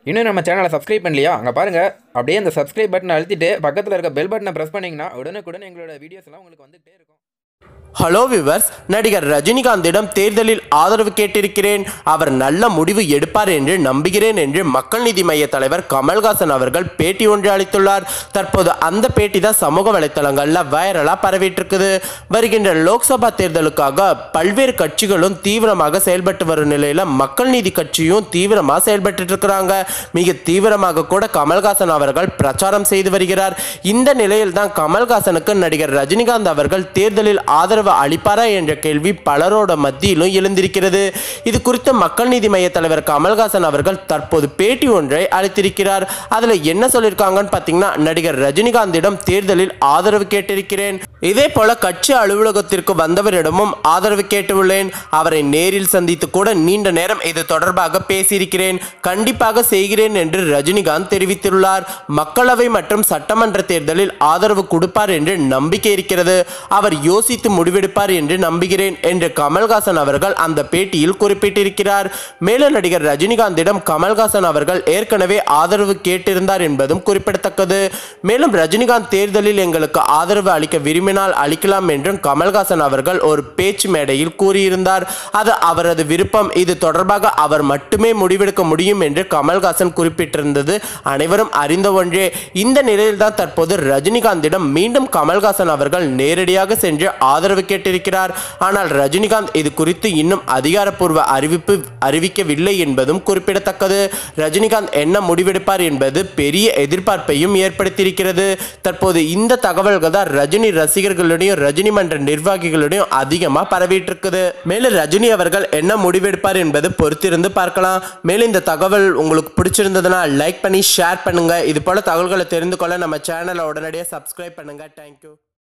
இன்னும் நம்ம சேனலை சப்ஸ்கிரைப் பண்ணலையா? அங்கே பாருங்கள், அப்படியே அந்த சப்ஸ்கிரைப் பட்டனை அழுத்திட்டு பக்கத்தில் இருக்க பெல் பட்டனை ப்ரெஸ் பண்ணிங்கன்னா உடனுக்குடன் எங்களோட வீடியோஸ் எல்லாம் உங்களுக்கு வந்துகிட்டே இருக்கும். ஹலோ வியூவர்ஸ், நடிகர் ரஜினிகாந்திடம் தேர்தலில் ஆதரவு கேட்டிருக்கிறேன். அவர் நல்ல முடிவு எடுப்பார் என்று நம்புகிறேன் என்று மக்கள் நீதி மய்ய தலைவர் கமல்ஹாசன் அவர்கள் பேட்டி ஒன்று அளித்துள்ளார். தற்போது அந்த பேட்டி தான் சமூக வலைத்தளங்களில் வைரலாக பரவிட்டு இருக்குது. வருகின்ற லோக்சபா தேர்தலுக்காக பல்வேறு கட்சிகளும் தீவிரமாக செயல்பட்டு வரும் நிலையில் மக்கள் நீதி கட்சியும் தீவிரமாக செயல்பட்டு இருக்கிறாங்க. மிக தீவிரமாக கூட கமல்ஹாசன் அவர்கள் பிரச்சாரம் செய்து வருகிறார். இந்த நிலையில் தான் கமல்ஹாசனுக்கு நடிகர் ரஜினிகாந்த் அவர்கள் தேர்தலில் ஆதரவு அளிப்பாரா என்ற கேள்வி பலரோட மத்தியிலும் எழுந்திருக்கிறது. இது குறித்து மக்கள் நீதி மய்ய தலைவர் கமல்ஹாசன் அவர்கள் தற்போது பேட்டி ஒன்றை அளித்திருக்கிறார். அதுல என்ன சொல்லியிருக்காங்கன்னு பார்த்தீங்கன்னா, நடிகர் ரஜினிகாந்திடம் தேர்தலில் ஆதரவு கேட்டிருக்கிறேன். இதே போல கட்சி அலுவலகத்திற்கு வந்தவரிடமும் ஆதரவு கேட்டுள்ளேன். அவரை நேரில் சந்தித்து கூட நீண்ட நேரம் இது தொடர்பாக பேசியிருக்கிறேன். கண்டிப்பாக செய்கிறேன் என்று ரஜினிகாந்த் தெரிவித்துள்ளார். மக்களவை மற்றும் சட்டமன்ற தேர்தலில் ஆதரவு கொடுப்பார் என்று நம்பிக்கை இருக்கிறது. அவர் யோசித்து முடிவெடுப்பார் என்று நம்புகிறேன் என்று கமல்ஹாசன் அவர்கள் அந்த பேட்டியில் குறிப்பிட்டிருக்கிறார். மேலும் நடிகர் ரஜினிகாந்திடம் கமல்ஹாசன் அவர்கள் ஏற்கனவே ஆதரவு கேட்டிருந்தார் என்பதும் குறிப்பிடத்தக்கது. மேலும் ரஜினிகாந்த் தேர்தலில் எங்களுக்கு ஆதரவு அளிக்க விரும்பினால் அளிக்கலாம் என்றும் கமல்ஹாசன் அவர்கள் ஒரு பேச்சு மேடையில் கூறியிருந்தார். அது அவரது விருப்பம். இது தொடர்பாக அவர் மட்டுமே முடிவெடுக்க முடியும் என்று கமல்ஹாசன் குறிப்பிட்டிருந்தது அனைவரும் அறிந்த ஒன்றே. இந்த நிலையில் தான் தற்போது ரஜினிகாந்திடம் மீண்டும் கமல்ஹாசன் அவர்கள் நேரடியாக சென்று ஆதரவு கேட்டிருக்கிறார். ஆனால் ரஜினிகாந்த் இது குறித்து இன்னும் அதிகாரப்பூர்வ அறிவிக்கவில்லை என்பதும் குறிப்பிடத்தக்கது. ரஜினிகாந்த் என்ன முடிவெடுப்பார் என்பது பெரிய எதிர்பார்ப்பையும் ஏற்படுத்தியிருக்கிறது. தற்போது இந்த தகவல்கள் தான் ரஜினி ரசிகர்களுடையும் ரஜினி மன்ற நிர்வாகிகளுடையும் அதிகமாக பரவிட்டு இருக்குது. மேலும் ரஜினி அவர்கள் என்ன முடிவெடுப்பார் என்பது பொறுத்திருந்து பார்க்கலாம். மேலும் இந்த தகவல் உங்களுக்கு பிடிச்சிருந்ததுன்னா லைக் பண்ணி ஷேர் பண்ணுங்க. இது போல தகவல்களை தெரிந்து கொள்ள நம்ம சேனலை உடனடியாக சப்ஸ்கிரைப் பண்ணுங்க. தேங்க்யூ.